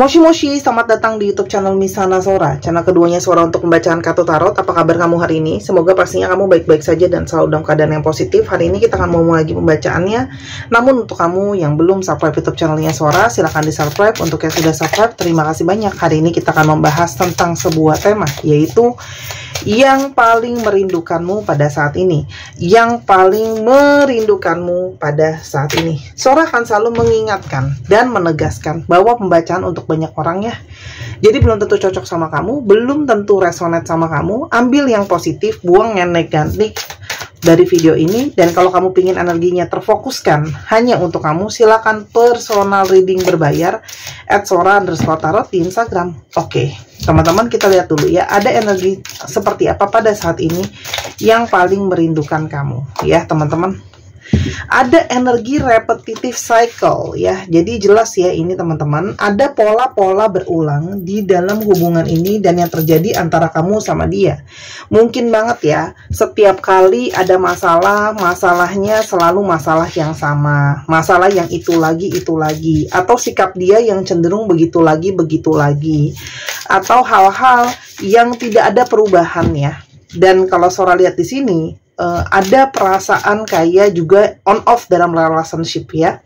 Moshi Moshi, selamat datang di YouTube channel Misana Sora, channel keduanya Sora untuk pembacaan kartu tarot. Apa kabar kamu hari ini? Semoga pastinya kamu baik-baik saja dan selalu dalam keadaan yang positif. Hari ini kita akan mulai lagi pembacaannya. Namun untuk kamu yang belum subscribe YouTube channelnya Sora, silahkan di subscribe. Untuk yang sudah subscribe, terima kasih banyak. Hari ini kita akan membahas tentang sebuah tema, yaitu yang paling merindukanmu pada saat ini. Yang paling merindukanmu pada saat ini. Sora akan selalu mengingatkan dan menegaskan bahwa pembacaan untuk banyak orang ya. Jadi belum tentu cocok sama kamu, belum tentu resonate sama kamu. Ambil yang positif, buang yang negatif dari video ini. Dan kalau kamu pingin energinya terfokuskan hanya untuk kamu, silakan personal reading berbayar @sora_tarot di Instagram. Oke, teman-teman, kita lihat dulu ya, ada energi seperti apa pada saat ini yang paling merindukan kamu ya teman-teman. Ada energi repetitive cycle ya. Jadi jelas ya ini teman-teman, ada pola-pola berulang di dalam hubungan ini dan yang terjadi antara kamu sama dia. Mungkin banget ya, setiap kali ada masalah, masalahnya selalu masalah yang sama. Masalah yang itu lagi. Atau sikap dia yang cenderung begitu lagi. Atau hal-hal yang tidak ada perubahan ya. Dan kalau Sora lihat di sini, ada perasaan kayak juga on off dalam relationship ya.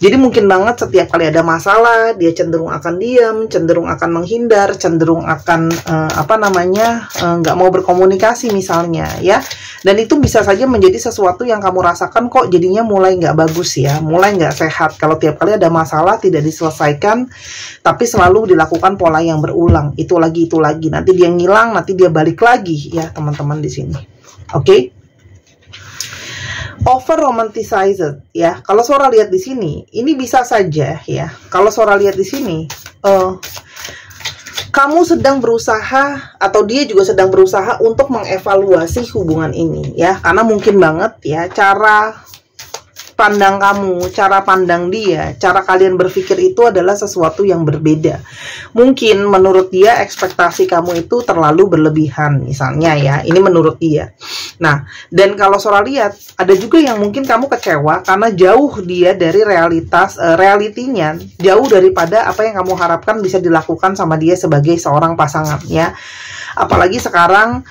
Jadi mungkin banget setiap kali ada masalah dia cenderung akan diam, cenderung akan menghindar, cenderung akan nggak mau berkomunikasi misalnya ya. Dan itu bisa saja menjadi sesuatu yang kamu rasakan kok jadinya mulai nggak bagus ya, mulai nggak sehat kalau tiap kali ada masalah tidak diselesaikan, tapi selalu dilakukan pola yang berulang, itu lagi, nanti dia ngilang, nanti dia balik lagi ya teman-teman di sini. Oke. Over romanticized ya. Kalau Sora lihat di sini, ini bisa saja ya. Kalau Sora lihat di sini, kamu sedang berusaha atau dia juga sedang berusaha untuk mengevaluasi hubungan ini ya. Karena mungkin banget ya cara pandang kamu, cara pandang dia, cara kalian berpikir itu adalah sesuatu yang berbeda. Mungkin menurut dia ekspektasi kamu itu terlalu berlebihan misalnya ya, ini menurut dia. Nah, dan kalau Sora lihat, ada juga yang mungkin kamu kecewa karena jauh dia dari realitinya, jauh daripada apa yang kamu harapkan bisa dilakukan sama dia sebagai seorang pasangan ya. Apalagi sekarang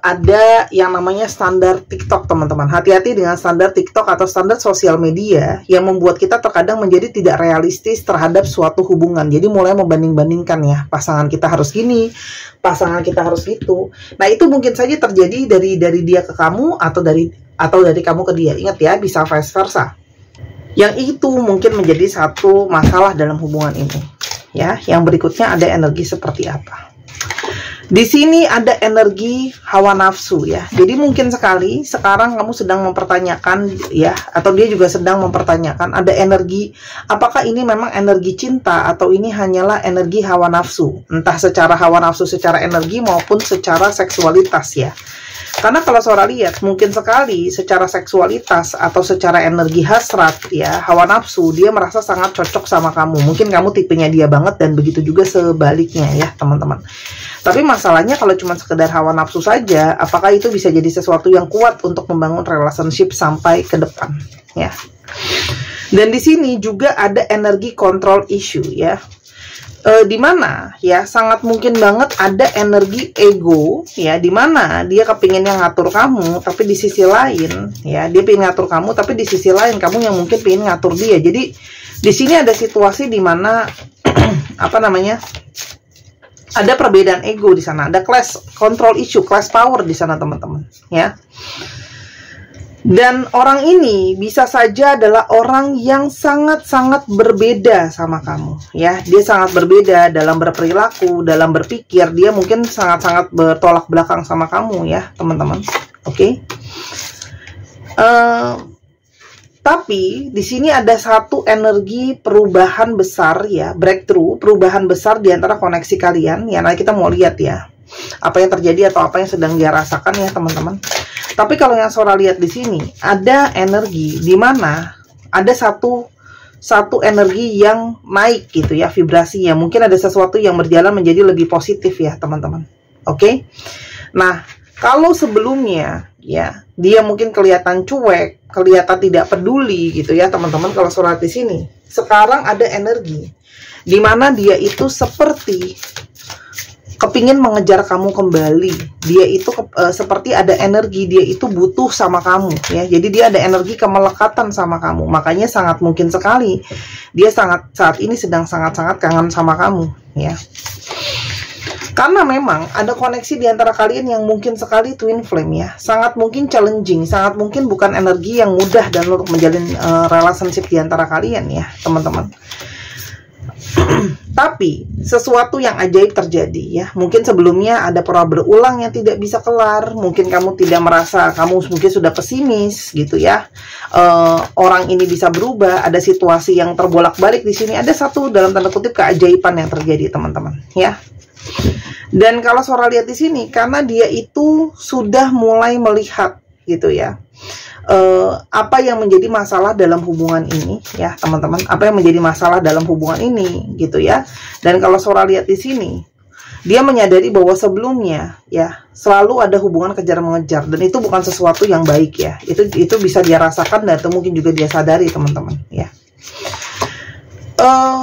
ada yang namanya standar TikTok teman-teman. Hati-hati dengan standar TikTok atau standar sosial media yang membuat kita terkadang menjadi tidak realistis terhadap suatu hubungan. Jadi mulai membanding-bandingkan ya, pasangan kita harus gini, pasangan kita harus gitu. Nah itu mungkin saja terjadi dari dia ke kamu atau dari kamu ke dia. Ingat ya, bisa vice versa. Yang itu mungkin menjadi satu masalah dalam hubungan ini. Ya, yang berikutnya ada energi seperti apa? Di sini ada energi hawa nafsu ya. Jadi mungkin sekali sekarang kamu sedang mempertanyakan ya, atau dia juga sedang mempertanyakan ada energi, apakah ini memang energi cinta atau ini hanyalah energi hawa nafsu. Entah secara hawa nafsu secara energi maupun secara seksualitas ya. Karena kalau Sora lihat, mungkin sekali secara seksualitas atau secara energi hasrat ya, hawa nafsu, dia merasa sangat cocok sama kamu. Mungkin kamu tipenya dia banget dan begitu juga sebaliknya ya teman-teman. Tapi masalahnya kalau cuma sekedar hawa nafsu saja, apakah itu bisa jadi sesuatu yang kuat untuk membangun relationship sampai ke depan ya. Dan di sini juga ada energi control issue ya. Dimana ya sangat mungkin banget ada energi ego ya, dimana dia kepinginnya ngatur kamu tapi di sisi lain ya dia pengen ngatur kamu tapi di sisi lain kamu yang mungkin pengen ngatur dia. Jadi di sini ada situasi dimana ada perbedaan ego di sana, ada clash control issue, clash power di sana teman-teman ya. Dan orang ini bisa saja adalah orang yang sangat-sangat berbeda sama kamu ya. Dia sangat berbeda dalam berperilaku, dalam berpikir. Dia mungkin sangat-sangat bertolak belakang sama kamu ya teman-teman. Oke. Tapi di sini ada satu energi perubahan besar ya, breakthrough, perubahan besar di antara koneksi kalian ya. Nanti kita mau lihat ya apa yang terjadi atau apa yang sedang dia rasakan ya teman-teman. Tapi kalau yang Sora lihat di sini ada energi di mana ada satu energi yang naik gitu ya vibrasinya. Mungkin ada sesuatu yang berjalan menjadi lebih positif ya teman-teman. Oke. Nah, kalau sebelumnya ya dia mungkin kelihatan cuek, kelihatan tidak peduli gitu ya teman-teman. Kalau surat di sini sekarang ada energi di mana dia itu seperti kepingin mengejar kamu kembali. Dia itu seperti ada energi, dia itu butuh sama kamu ya. Jadi dia ada energi kemelekatan sama kamu. Makanya sangat mungkin sekali dia saat ini sedang sangat-sangat kangen sama kamu ya. Karena memang ada koneksi di antara kalian yang mungkin sekali twin flame ya. Sangat mungkin challenging, sangat mungkin bukan energi yang mudah dan untuk menjalin relationship di antara kalian ya, teman-teman. Tapi sesuatu yang ajaib terjadi ya. Mungkin sebelumnya ada pola berulang yang tidak bisa kelar. Mungkin kamu tidak merasa, kamu mungkin sudah pesimis gitu ya. Orang ini bisa berubah. Ada situasi yang terbolak-balik di sini. Ada satu dalam tanda kutip keajaiban yang terjadi teman-teman ya. Dan kalau Sora lihat di sini, karena dia itu sudah mulai melihat gitu ya, apa yang menjadi masalah dalam hubungan ini ya teman-teman, apa yang menjadi masalah dalam hubungan ini gitu ya. Dan kalau Sora lihat di sini, dia menyadari bahwa sebelumnya ya selalu ada hubungan kejar-mengejar, dan itu bukan sesuatu yang baik ya. Itu bisa dia rasakan dan itu mungkin juga dia sadari teman-teman ya.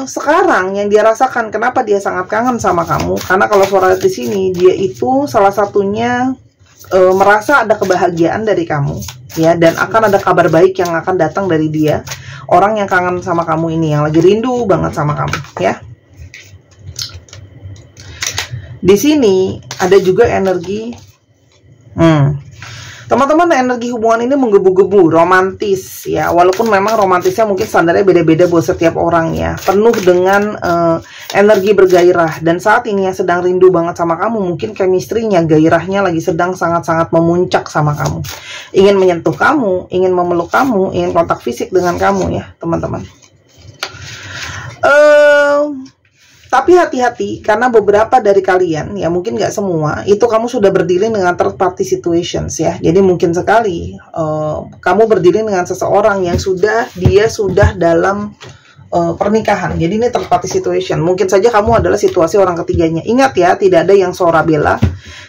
Sekarang yang dia rasakan, kenapa dia sangat kangen sama kamu? Karena kalau Sora lihat di sini, dia itu salah satunya merasa ada kebahagiaan dari kamu ya, dan akan ada kabar baik yang akan datang dari dia. Orang yang kangen sama kamu ini, yang lagi rindu banget sama kamu ya. Di sini ada juga energi teman-teman, energi hubungan ini menggebu-gebu, romantis ya. Walaupun memang romantisnya mungkin standarnya beda-beda buat setiap orang ya. Penuh dengan energi bergairah. Dan saat ini yang sedang rindu banget sama kamu, mungkin chemistry-nya, gairahnya lagi sedang sangat-sangat memuncak sama kamu. Ingin menyentuh kamu, ingin memeluk kamu, ingin kontak fisik dengan kamu ya teman-teman. Tapi hati-hati, karena beberapa dari kalian, ya mungkin nggak semua, itu kamu sudah berdilin dengan third party situations ya. Jadi mungkin sekali kamu berdilin dengan seseorang yang dia sudah dalam pernikahan. Jadi ini third party situation. Mungkin saja kamu adalah situasi orang ketiganya. Ingat ya, tidak ada yang Sora bela,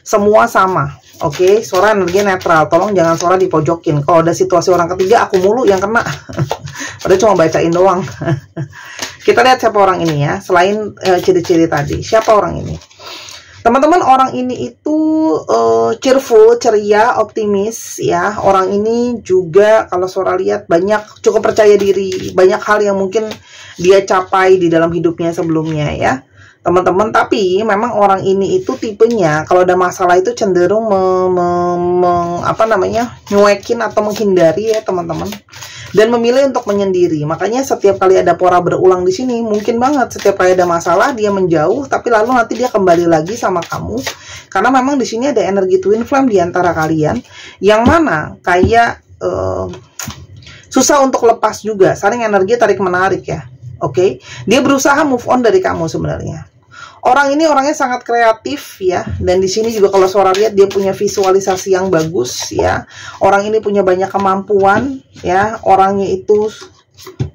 semua sama. Oke, Sora energi netral. Tolong jangan Sora dipojokin. Kalau ada situasi orang ketiga, aku mulu yang kena. Padahal cuma bacain doang. Kita lihat siapa orang ini ya. Selain ciri-ciri tadi, siapa orang ini? Teman-teman, orang ini itu cheerful, ceria, optimis ya. Orang ini juga kalau Sora lihat cukup percaya diri. Banyak hal yang mungkin dia capai di dalam hidupnya sebelumnya ya, teman-teman. Tapi memang orang ini itu tipenya kalau ada masalah itu cenderung nyuekin atau menghindari ya teman-teman, dan memilih untuk menyendiri. Makanya setiap kali ada pora berulang di sini, mungkin banget setiap kali ada masalah dia menjauh, tapi lalu nanti dia kembali lagi sama kamu. Karena memang di sini ada energi twin flame di antara kalian, yang mana kayak susah untuk lepas juga, saling energi tarik menarik ya. Oke, dia berusaha move on dari kamu sebenarnya. Orang ini orangnya sangat kreatif ya, dan di sini juga kalau Sora lihat dia punya visualisasi yang bagus ya. Orang ini punya banyak kemampuan ya, orangnya itu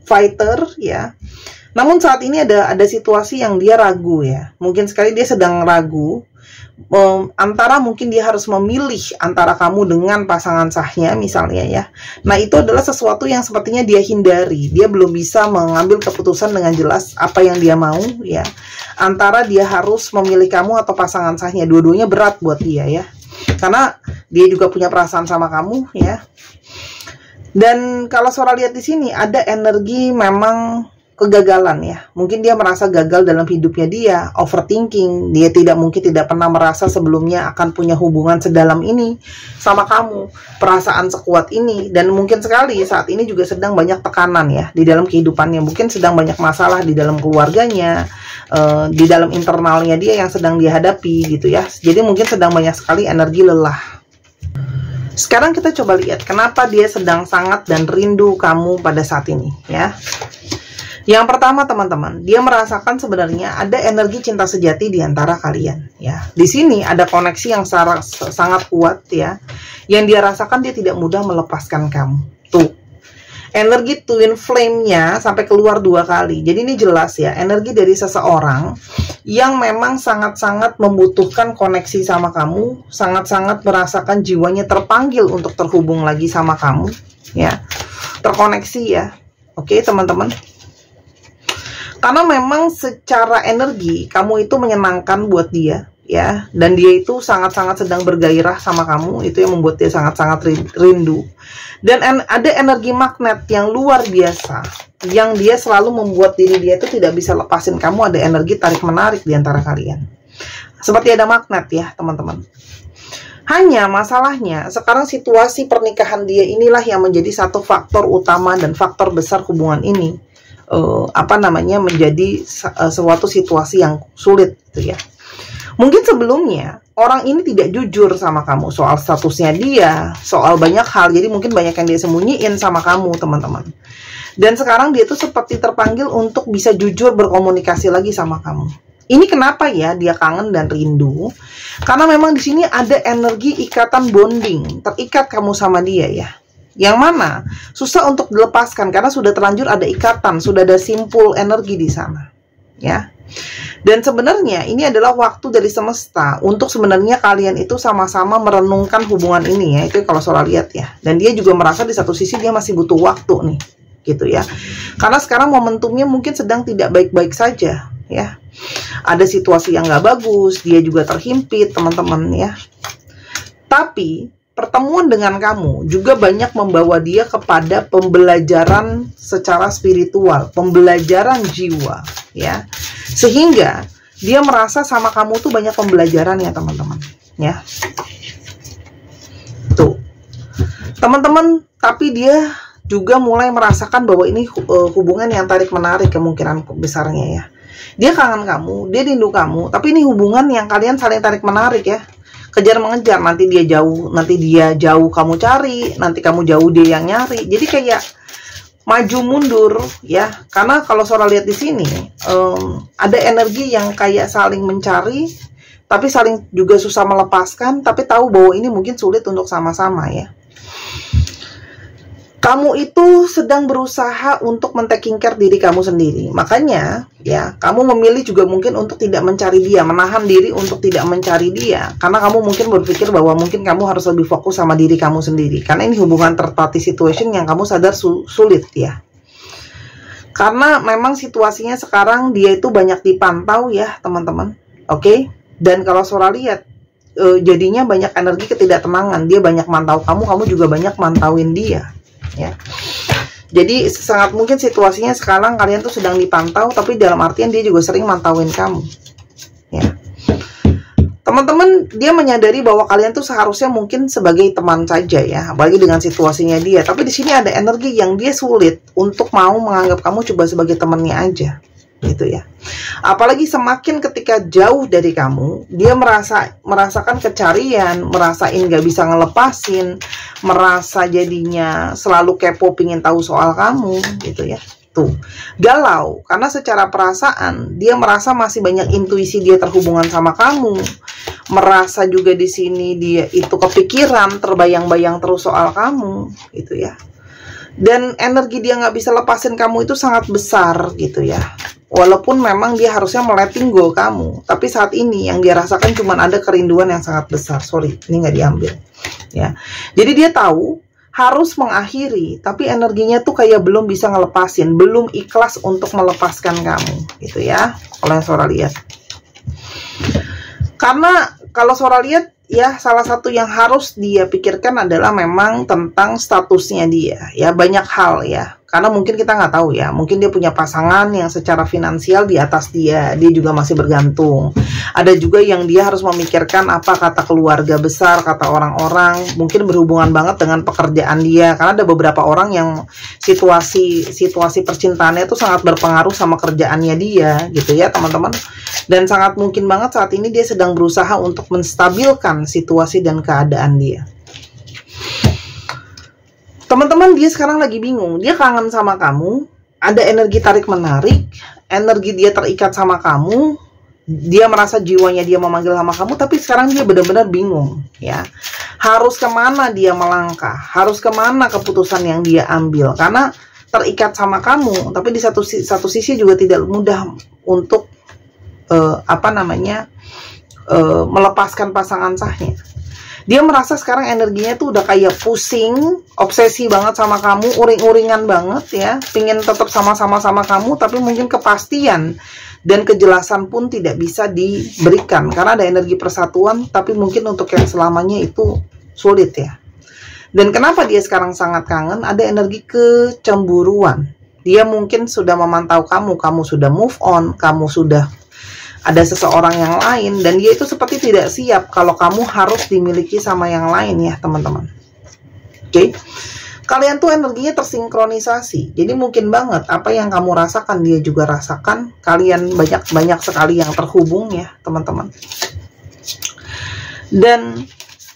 fighter ya. Namun saat ini ada situasi yang dia ragu ya. Mungkin sekali dia sedang ragu antara mungkin dia harus memilih antara kamu dengan pasangan sahnya misalnya ya. Nah, itu adalah sesuatu yang sepertinya dia hindari. Dia belum bisa mengambil keputusan dengan jelas apa yang dia mau ya. Antara dia harus memilih kamu atau pasangan sahnya. Dua-duanya berat buat dia ya. Karena dia juga punya perasaan sama kamu ya. Dan kalau Sora lihat di sini ada energi memang kegagalan ya. Mungkin dia merasa gagal dalam hidupnya dia, overthinking. Dia tidak pernah merasa sebelumnya akan punya hubungan sedalam ini sama kamu, perasaan sekuat ini. Dan mungkin sekali saat ini juga sedang banyak tekanan ya di dalam kehidupannya. Mungkin sedang banyak masalah di dalam keluarganya, di dalam internalnya dia yang sedang dia hadapi gitu ya. Jadi mungkin sedang banyak sekali energi lelah. Sekarang kita coba lihat kenapa dia sedang sangat dan rindu kamu pada saat ini ya. Yang pertama teman-teman, dia merasakan sebenarnya ada energi cinta sejati di antara kalian ya. Di sini ada koneksi yang sangat kuat ya. Yang dia rasakan dia tidak mudah melepaskan kamu. Tuh. Energi twin flame-nya sampai keluar 2 kali. Jadi ini jelas ya, energi dari seseorang yang memang sangat-sangat membutuhkan koneksi sama kamu, sangat-sangat merasakan jiwanya terpanggil untuk terhubung lagi sama kamu, ya. Terkoneksi ya. Oke, teman-teman. Karena memang secara energi kamu itu menyenangkan buat dia, ya, dan dia itu sangat-sangat sedang bergairah sama kamu, itu yang membuat dia sangat-sangat rindu. Dan ada energi magnet yang luar biasa, yang dia selalu membuat diri dia itu tidak bisa lepasin kamu. Ada energi tarik-menarik di antara kalian. Seperti ada magnet ya, teman-teman. Hanya masalahnya, sekarang situasi pernikahan dia inilah yang menjadi satu faktor utama dan faktor besar hubungan ini. Menjadi suatu situasi yang sulit gitu ya. Mungkin sebelumnya orang ini tidak jujur sama kamu soal statusnya dia, soal banyak hal. Jadi mungkin banyak yang dia sembunyiin sama kamu, teman-teman. Dan sekarang dia tuh seperti terpanggil untuk bisa jujur berkomunikasi lagi sama kamu. Ini kenapa ya dia kangen dan rindu? Karena memang di sini ada energi ikatan bonding, terikat kamu sama dia ya. Yang mana susah untuk dilepaskan karena sudah terlanjur ada ikatan, sudah ada simpul energi di sana, ya. Dan sebenarnya ini adalah waktu dari semesta untuk sebenarnya kalian itu sama-sama merenungkan hubungan ini ya. Itu kalau Sora lihat ya. Dan dia juga merasa di satu sisi dia masih butuh waktu nih, gitu ya. Karena sekarang momentumnya mungkin sedang tidak baik-baik saja ya. Ada situasi yang nggak bagus, dia juga terhimpit, teman-teman ya. Tapi pertemuan dengan kamu juga banyak membawa dia kepada pembelajaran secara spiritual, pembelajaran jiwa ya. Sehingga dia merasa sama kamu tuh banyak pembelajaran ya, teman-teman ya. Tuh. Teman-teman, tapi dia juga mulai merasakan bahwa ini hubungan yang tarik-menarik kemungkinan besarnya ya. Dia kangen kamu, dia rindu kamu, tapi ini hubungan yang kalian saling tarik-menarik ya. Kejar mengejar, nanti dia jauh kamu cari, nanti kamu jauh dia yang nyari. Jadi kayak maju mundur ya. Karena kalau Sora lihat di sini ada energi yang kayak saling mencari, tapi saling juga susah melepaskan, tapi tahu bahwa ini mungkin sulit untuk sama-sama ya. Kamu itu sedang berusaha untuk men-taking care diri kamu sendiri. Makanya, ya, kamu memilih juga mungkin untuk tidak mencari dia, menahan diri untuk tidak mencari dia. Karena kamu mungkin berpikir bahwa mungkin kamu harus lebih fokus sama diri kamu sendiri. Karena ini hubungan third party situation yang kamu sadar sulit, ya. Karena memang situasinya sekarang dia itu banyak dipantau, ya, teman-teman. Oke? Dan kalau Sora lihat, jadinya banyak energi ketidaktenangan. Dia banyak mantau kamu, kamu juga banyak mantauin dia. Ya, jadi sangat mungkin situasinya sekarang kalian tuh sedang dipantau, tapi dalam artian dia juga sering mantauin kamu. Ya, teman-teman, dia menyadari bahwa kalian tuh seharusnya mungkin sebagai teman saja ya, apalagi dengan situasinya dia. Tapi di sini ada energi yang dia sulit untuk mau menganggap kamu coba sebagai temannya aja, gitu ya. Apalagi semakin ketika jauh dari kamu, dia merasakan kecarian, merasain gak bisa ngelepasin, merasa jadinya selalu kepo, pingin tahu soal kamu, gitu ya. Tuh, galau, karena secara perasaan dia merasa masih banyak intuisi dia terhubungan sama kamu, merasa juga di sini dia itu kepikiran, terbayang-bayang terus soal kamu, gitu ya. Dan energi dia nggak bisa lepasin kamu itu sangat besar, gitu ya. Walaupun memang dia harusnya letting go kamu, tapi saat ini yang dia rasakan cuma ada kerinduan yang sangat besar. Sorry, ini nggak diambil. Ya, jadi dia tahu harus mengakhiri, tapi energinya tuh kayak belum bisa ngelepasin, belum ikhlas untuk melepaskan kamu, gitu ya. Kalau yang Sora lihat, karena kalau Sora lihat ya, salah satu yang harus dia pikirkan adalah memang tentang statusnya dia, ya, banyak hal ya. Karena mungkin kita nggak tahu ya, mungkin dia punya pasangan yang secara finansial di atas dia juga masih bergantung. Ada juga yang dia harus memikirkan apa kata keluarga besar, kata orang-orang, mungkin berhubungan banget dengan pekerjaan dia. Karena ada beberapa orang yang situasi percintaannya itu sangat berpengaruh sama kerjaannya dia, gitu ya, teman-teman. Dan sangat mungkin banget saat ini dia sedang berusaha untuk menstabilkan situasi dan keadaan dia. Teman-teman, dia sekarang lagi bingung, dia kangen sama kamu, ada energi tarik-menarik, energi dia terikat sama kamu, Dia merasa jiwanya dia memanggil sama kamu, tapi sekarang dia benar-benar bingung, ya. Harus kemana dia melangkah, harus kemana keputusan yang dia ambil, karena terikat sama kamu, tapi di satu sisi juga tidak mudah untuk melepaskan pasangan sahnya. Dia merasa sekarang energinya tuh udah kayak pusing, obsesi banget sama kamu, uring-uringan banget ya, pingin tetap sama-sama kamu, tapi mungkin kepastian dan kejelasan pun tidak bisa diberikan karena ada energi persatuan, tapi mungkin untuk yang selamanya itu sulit ya. Dan kenapa dia sekarang sangat kangen? Ada energi kecemburuan. Dia mungkin sudah memantau kamu sudah move on, kamu sudah ada seseorang yang lain, dan dia itu seperti tidak siap kalau kamu harus dimiliki sama yang lain ya teman-teman. Oke, kalian tuh energinya tersinkronisasi, jadi mungkin banget apa yang kamu rasakan dia juga rasakan. Kalian banyak sekali yang terhubung ya teman-teman, dan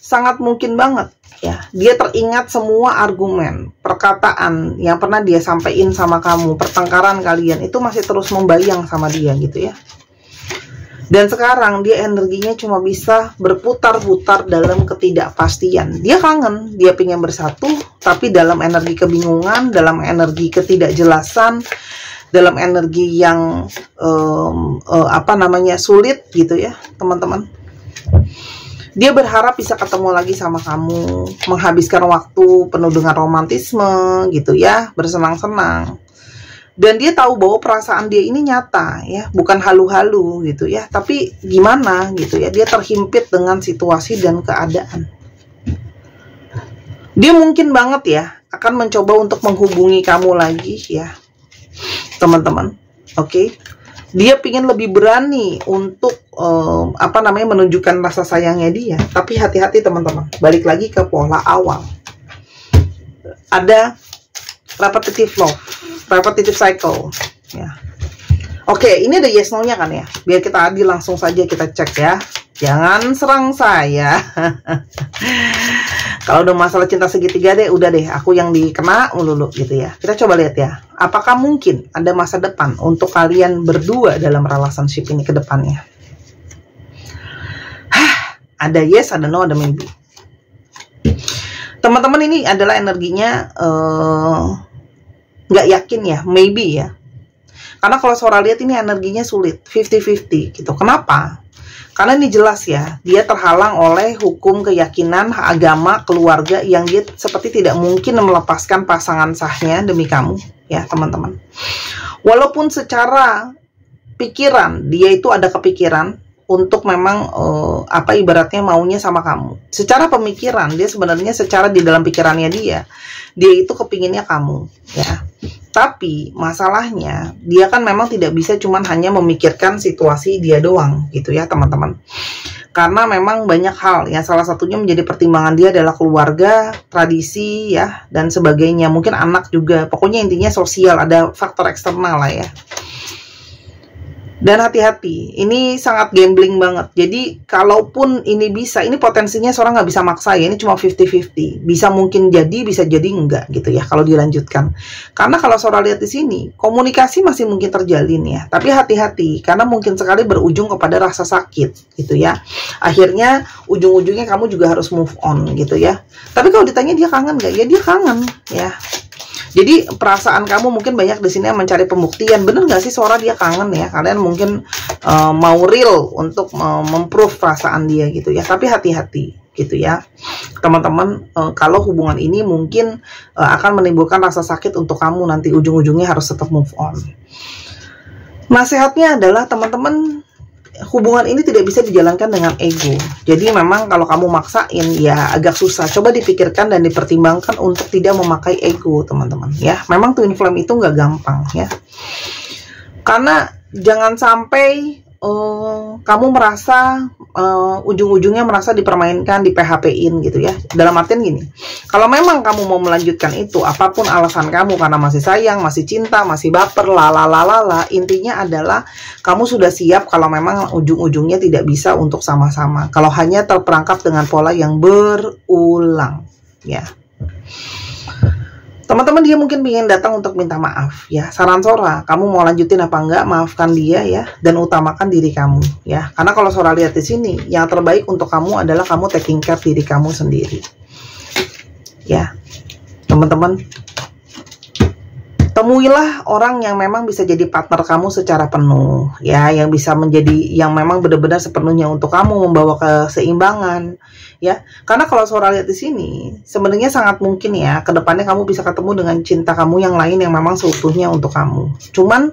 sangat mungkin banget ya dia teringat semua argumen, perkataan yang pernah dia sampaikan sama kamu, pertengkaran kalian itu masih terus membayang sama dia gitu ya. Dan sekarang dia energinya cuma bisa berputar-putar dalam ketidakpastian. Dia kangen, dia pengen bersatu, tapi dalam energi kebingungan, dalam energi ketidakjelasan, dalam energi yang sulit gitu ya teman-teman. Dia berharap bisa ketemu lagi sama kamu, menghabiskan waktu penuh dengan romantisme gitu ya, bersenang-senang. Dan dia tahu bahwa perasaan dia ini nyata ya, bukan halu-halu gitu ya, tapi gimana gitu ya, dia terhimpit dengan situasi dan keadaan. Dia mungkin banget ya akan mencoba untuk menghubungi kamu lagi ya teman-teman. Oke. Dia ingin lebih berani untuk menunjukkan rasa sayangnya dia, tapi hati-hati teman-teman, balik lagi ke pola awal. Ada repetitive love, repetitive cycle ya. Oke, ini ada yes no-nya kan ya. Biar kita adil langsung saja kita cek ya. Jangan serang saya. Kalau udah masalah cinta segitiga deh, udah deh aku yang dikena melulu gitu ya. Kita coba lihat ya. Apakah mungkin ada masa depan untuk kalian berdua dalam relationship ini ke depannya? Ada yes, ada no, ada maybe. Teman-teman, ini adalah energinya nggak yakin ya, maybe ya. Karena kalau Sora lihat ini energinya sulit, 50-50 gitu. Kenapa? Karena ini jelas ya, dia terhalang oleh hukum, keyakinan, agama, keluarga yang dia seperti tidak mungkin melepaskan pasangan sahnya demi kamu ya teman-teman. Walaupun secara pikiran dia itu ada kepikiran untuk memang ibaratnya maunya sama kamu. Secara pemikiran dia sebenarnya, secara di dalam pikirannya dia itu kepinginnya kamu ya. Tapi masalahnya dia kan memang tidak bisa cuman hanya memikirkan situasi dia doang gitu ya teman-teman. Karena memang banyak hal yang salah satunya menjadi pertimbangan dia adalah keluarga, tradisi ya, dan sebagainya. Mungkin anak juga, pokoknya intinya sosial, ada faktor eksternal lah ya. Dan hati-hati, ini sangat gambling banget. Jadi kalaupun ini bisa, ini potensinya seorang nggak bisa maksa ya, ini cuma 50-50. Bisa mungkin jadi, bisa jadi enggak gitu ya kalau dilanjutkan. Karena kalau seorang lihat di sini, komunikasi masih mungkin terjalin ya. Tapi hati-hati, karena mungkin sekali berujung kepada rasa sakit gitu ya. Akhirnya ujung-ujungnya kamu juga harus move on gitu ya. Tapi kalau ditanya dia kangen nggak? Ya dia kangen ya. Jadi perasaan kamu mungkin banyak di sini yang mencari pembuktian. Bener nggak sih Sora dia kangen ya? Kalian mungkin mau real untuk memprove perasaan dia gitu ya. Tapi hati-hati gitu ya teman-teman. Kalau hubungan ini mungkin akan menimbulkan rasa sakit untuk kamu nanti, ujung-ujungnya harus tetap move on. Nasihatnya adalah teman-teman, hubungan ini tidak bisa dijalankan dengan ego. Jadi memang kalau kamu maksain ya agak susah. Coba dipikirkan dan dipertimbangkan untuk tidak memakai ego teman-teman ya. Memang twin flame itu nggak gampang ya. Karena jangan sampai kamu merasa ujung-ujungnya merasa dipermainkan, di PHP-in gitu ya. Dalam artian gini, kalau memang kamu mau melanjutkan itu, apapun alasan kamu, karena masih sayang, masih cinta, masih baper, lalalala, intinya adalah kamu sudah siap kalau memang ujung-ujungnya tidak bisa untuk sama-sama. Kalau hanya terperangkap dengan pola yang berulang ya. Teman-teman, dia mungkin ingin datang untuk minta maaf ya. Saran Sora, kamu mau lanjutin apa enggak? Maafkan dia ya, dan utamakan diri kamu ya. Karena kalau Sora lihat di sini, yang terbaik untuk kamu adalah kamu taking care diri kamu sendiri. Ya, teman-teman, temuilah orang yang memang bisa jadi partner kamu secara penuh ya, yang bisa menjadi, yang memang benar-benar sepenuhnya untuk kamu, membawa keseimbangan ya. Karena kalau Sora lihat di sini, sebenarnya sangat mungkin ya kedepannya kamu bisa ketemu dengan cinta kamu yang lain yang memang seutuhnya untuk kamu. Cuman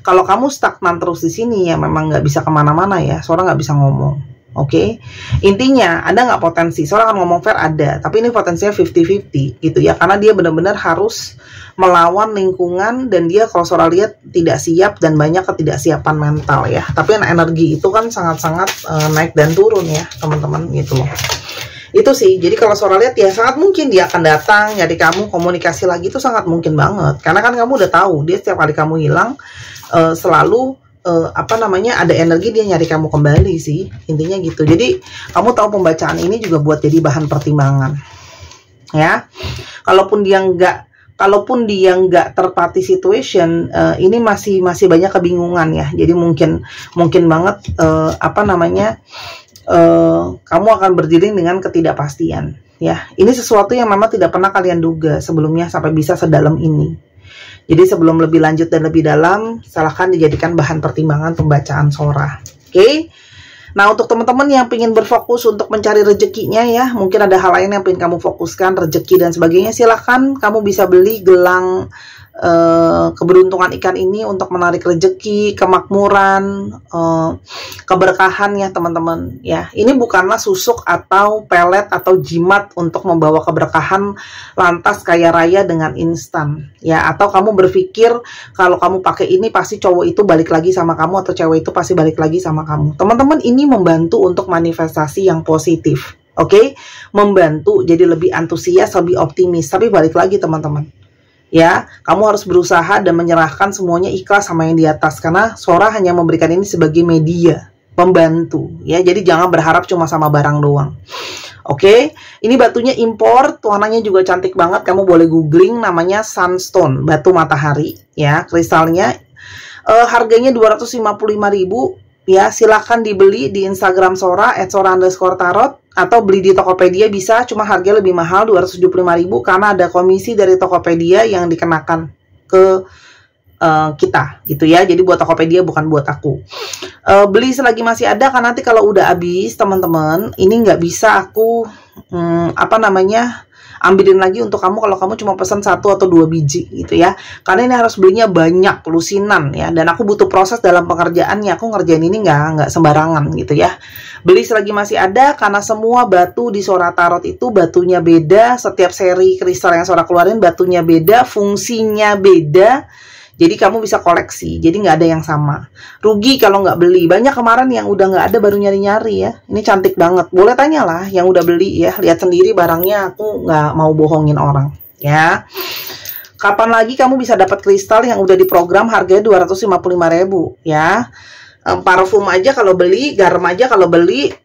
kalau kamu stagnan terus di sini ya, memang nggak bisa kemana-mana ya. Sora nggak bisa ngomong. Oke, intinya ada nggak potensi? Sora akan ngomong fair, ada, tapi ini potensinya 50-50 gitu ya, karena dia benar-benar harus melawan lingkungan, dan dia kalau Sora lihat tidak siap dan banyak ketidaksiapan mental ya. Tapi energi itu kan sangat-sangat naik dan turun ya teman-teman gitu loh. Itu sih, jadi kalau Sora lihat ya sangat mungkin dia akan datang nyari kamu, komunikasi lagi, itu sangat mungkin banget, karena kan kamu udah tahu dia setiap kali kamu hilang selalu ada energi dia nyari kamu kembali sih, intinya gitu. Jadi kamu tahu pembacaan ini juga buat jadi bahan pertimbangan ya. Kalaupun dia nggak terpati situation, ini masih banyak kebingungan ya. Jadi mungkin banget kamu akan berdiri dengan ketidakpastian ya. Ini sesuatu yang memang tidak pernah kalian duga sebelumnya sampai bisa sedalam ini. Jadi sebelum lebih lanjut dan lebih dalam, silahkan dijadikan bahan pertimbangan pembacaan Sora. Oke? Nah, untuk teman-teman yang ingin berfokus untuk mencari rezekinya ya, mungkin ada hal lain yang ingin kamu fokuskan, rezeki dan sebagainya, silahkan kamu bisa beli gelang keberuntungan ikan ini untuk menarik rezeki, kemakmuran, keberkahan ya teman-teman ya. Ini bukanlah susuk atau pelet atau jimat untuk membawa keberkahan lantas kaya raya dengan instan ya, atau kamu berpikir kalau kamu pakai ini pasti cowok itu balik lagi sama kamu, atau cewek itu pasti balik lagi sama kamu. Teman-teman, ini membantu untuk manifestasi yang positif. Oke? Membantu jadi lebih antusias, lebih optimis. Tapi balik lagi teman-teman ya, kamu harus berusaha dan menyerahkan semuanya ikhlas sama yang di atas, karena Sora hanya memberikan ini sebagai media pembantu ya. Jadi jangan berharap cuma sama barang doang. Oke, ini batunya impor, warnanya juga cantik banget. Kamu boleh googling, namanya Sunstone, batu matahari ya. Kristalnya harganya 255.000 ya. Silahkan dibeli di Instagram Sora @sora_tarot, atau beli di Tokopedia bisa, cuma harganya lebih mahal 275.000 karena ada komisi dari Tokopedia yang dikenakan ke kita gitu ya. Jadi buat Tokopedia, bukan buat aku. Beli selagi masih ada, karena nanti kalau udah habis teman-teman, ini nggak bisa aku ambilin lagi untuk kamu kalau kamu cuma pesan 1 atau 2 biji gitu ya, karena ini harus belinya banyak, lusinan ya, dan aku butuh proses dalam pengerjaannya. Aku ngerjain ini nggak sembarangan gitu ya. Beli selagi masih ada, karena semua batu di Sora Tarot itu batunya beda. Setiap seri kristal yang Sora keluarin batunya beda, fungsinya beda. Jadi kamu bisa koleksi, jadi nggak ada yang sama. Rugi kalau nggak beli. Banyak kemarin yang udah nggak ada baru nyari-nyari ya. Ini cantik banget. Boleh tanyalah yang udah beli ya. Lihat sendiri barangnya, aku nggak mau bohongin orang ya. Kapan lagi kamu bisa dapat kristal yang udah diprogram harganya 255.000 ya. Parfum aja kalau beli, garam aja kalau beli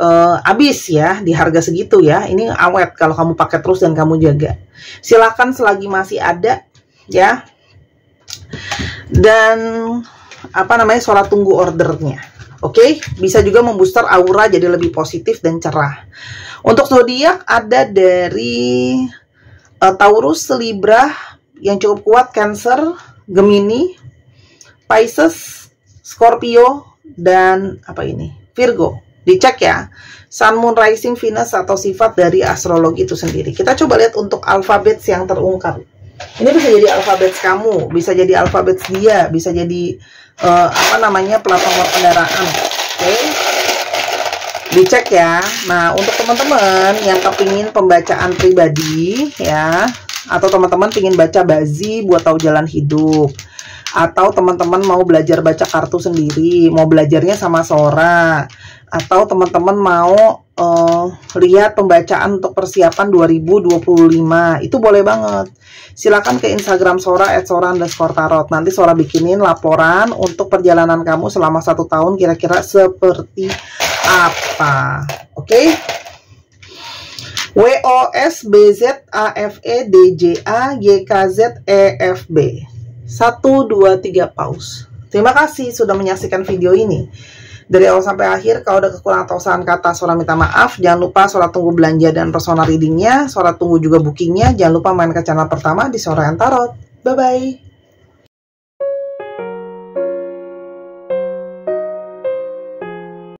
habis ya di harga segitu ya. Ini awet kalau kamu pakai terus dan kamu jaga. Silahkan selagi masih ada ya. Dan Sora tunggu ordernya. Oke, bisa juga membooster aura jadi lebih positif dan cerah. Untuk zodiak ada dari Taurus, Libra yang cukup kuat, Cancer, Gemini, Pisces, Scorpio, dan Virgo. Dicek ya, Sun, Moon, Rising, Venus atau sifat dari astrologi itu sendiri. Kita coba lihat untuk alfabet yang terungkap. Ini bisa jadi alfabet kamu, bisa jadi alfabet dia, bisa jadi plat nomor kendaraan. Oke, dicek ya. Nah, untuk teman-teman yang kepingin pembacaan pribadi ya, atau teman-teman pingin baca bazi buat tahu jalan hidup, atau teman-teman mau belajar baca kartu sendiri, mau belajarnya sama Sora, atau teman-teman mau lihat pembacaan untuk persiapan 2025, itu boleh banget. Silakan ke Instagram Sora @sora_tarot. Nanti Sora bikinin laporan untuk perjalanan kamu selama 1 tahun kira-kira seperti apa. Oke? WOSBZAFEDJAYKZEFB 1, 2, 3 paus. Terima kasih sudah menyaksikan video ini. Dari awal sampai akhir, kalau ada kekurangan atau kesalahan kata, Sora minta maaf. Jangan lupa Sora tunggu belanja dan personal readingnya. Sora tunggu juga bookingnya. Jangan lupa main ke channel pertama di Sora and Tarot. Bye-bye.